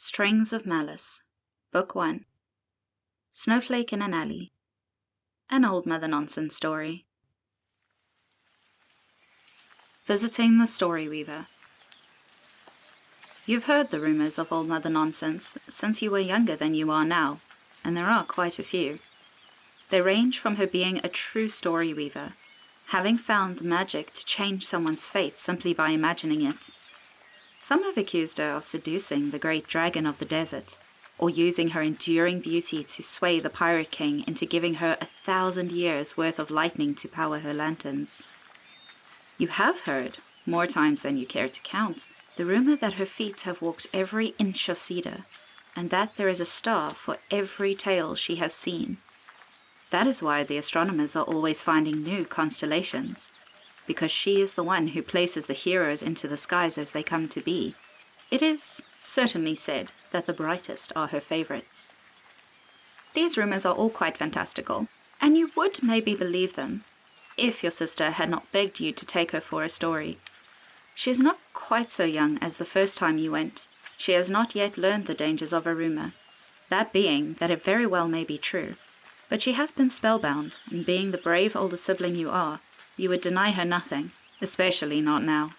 Strings of Malice, Book 1, Snowflake in an Alley, an Old Mother Nonsense story. Visiting the Story Weaver. You've heard the rumours of Old Mother Nonsense since you were younger than you are now, and there are quite a few. They range from her being a true story weaver, having found the magic to change someone's fate simply by imagining it. Some have accused her of seducing the great dragon of the desert, or using her enduring beauty to sway the pirate king into giving her 1,000 years' worth of lightning to power her lanterns. You have heard, more times than you care to count, the rumour that her feet have walked every inch of cedar, and that there is a star for every tale she has seen. That is why the astronomers are always finding new constellations, because she is the one who places the heroes into the skies as they come to be. It is certainly said that the brightest are her favourites. These rumours are all quite fantastical, and you would maybe believe them, if your sister had not begged you to take her for a story. She is not quite so young as the first time you went. She has not yet learned the dangers of a rumour, that being that it very well may be true. But she has been spellbound, and being the brave older sibling you are, you would deny her nothing, especially not now.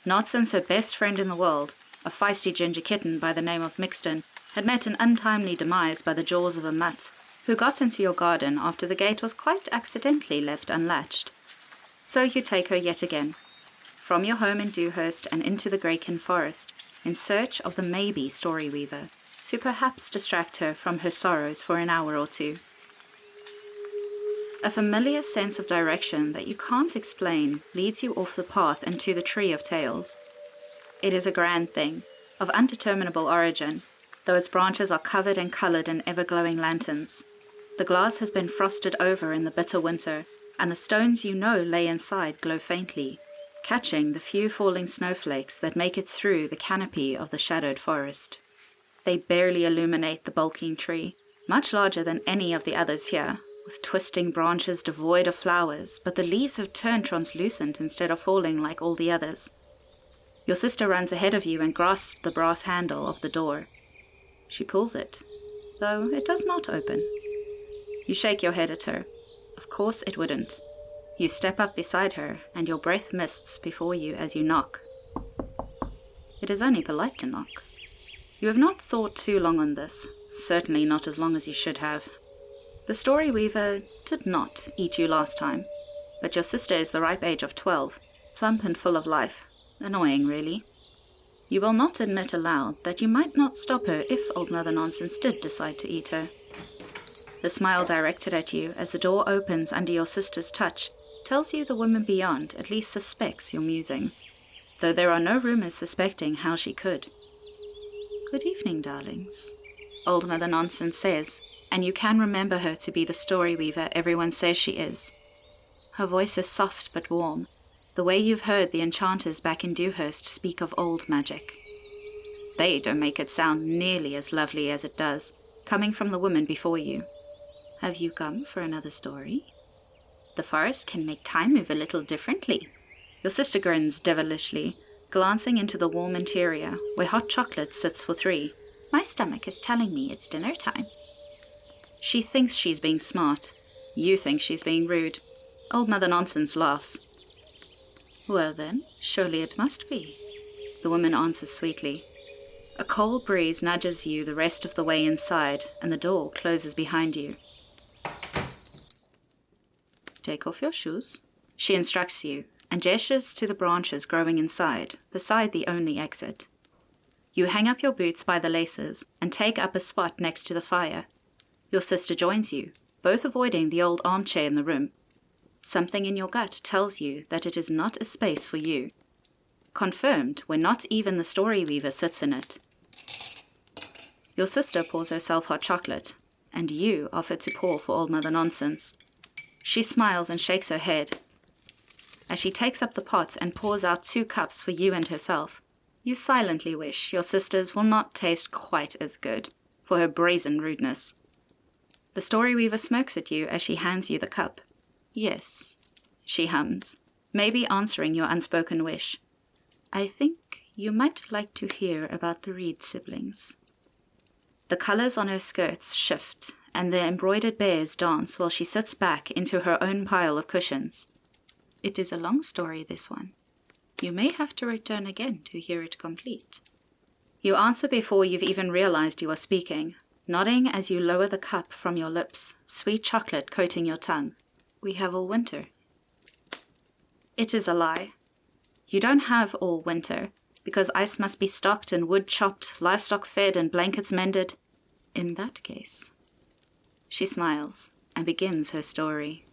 Not since her best friend in the world, a feisty ginger kitten by the name of Mixton, had met an untimely demise by the jaws of a mutt, who got into your garden after the gate was quite accidentally left unlatched. So you take her yet again, from your home in Dewhurst and into the Graykin Forest, in search of the maybe story weaver, to perhaps distract her from her sorrows for an hour or two. A familiar sense of direction that you can't explain leads you off the path into the Tree of Tales. It is a grand thing, of undeterminable origin, though its branches are covered and coloured in ever-glowing lanterns. The glass has been frosted over in the bitter winter, and the stones you know lay inside glow faintly, catching the few falling snowflakes that make it through the canopy of the shadowed forest. They barely illuminate the bulking tree, much larger than any of the others here, with twisting branches devoid of flowers, but the leaves have turned translucent instead of falling like all the others. Your sister runs ahead of you and grasps the brass handle of the door. She pulls it, though it does not open. You shake your head at her. Of course it wouldn't. You step up beside her, and your breath mists before you as you knock. It is only polite to knock. You have not thought too long on this, certainly not as long as you should have. The story weaver did not eat you last time, but your sister is the ripe age of 12, plump and full of life. Annoying, really. You will not admit aloud that you might not stop her if Old Mother Nonsense did decide to eat her. The smile directed at you as the door opens under your sister's touch tells you the woman beyond at least suspects your musings, though there are no rumours suspecting how she could. Good evening, darlings, Old Mother Nonsense says, and you can remember her to be the story weaver everyone says she is. Her voice is soft but warm, the way you've heard the enchanters back in Dewhurst speak of old magic. They don't make it sound nearly as lovely as it does, coming from the woman before you. Have you come for another story? The forest can make time move a little differently. Your sister grins devilishly, glancing into the warm interior, where hot chocolate sits for 3. My stomach is telling me it's dinner time. She thinks she's being smart. You think she's being rude. Old Mother Nonsense laughs. Well then, surely it must be, the woman answers sweetly. A cold breeze nudges you the rest of the way inside, and the door closes behind you. Take off your shoes, she instructs you, and gestures to the branches growing inside, beside the only exit. You hang up your boots by the laces, and take up a spot next to the fire. Your sister joins you, both avoiding the old armchair in the room. Something in your gut tells you that it is not a space for you. Confirmed when not even the story weaver sits in it. Your sister pours herself hot chocolate, and you offer to pour for Old Mother Nonsense. She smiles and shakes her head. As she takes up the pot and pours out 2 cups for you and herself, you silently wish your sister's will not taste quite as good, for her brazen rudeness. The story weaver smirks at you as she hands you the cup. Yes, she hums, maybe answering your unspoken wish. I think you might like to hear about the Reed siblings. The colours on her skirts shift, and the embroidered bears dance while she sits back into her own pile of cushions. It is a long story, this one. You may have to return again to hear it complete. You answer before you've even realized you are speaking, nodding as you lower the cup from your lips, sweet chocolate coating your tongue. We have all winter. It is a lie. You don't have all winter, because ice must be stocked and wood chopped, livestock fed and blankets mended. In that case. She smiles and begins her story.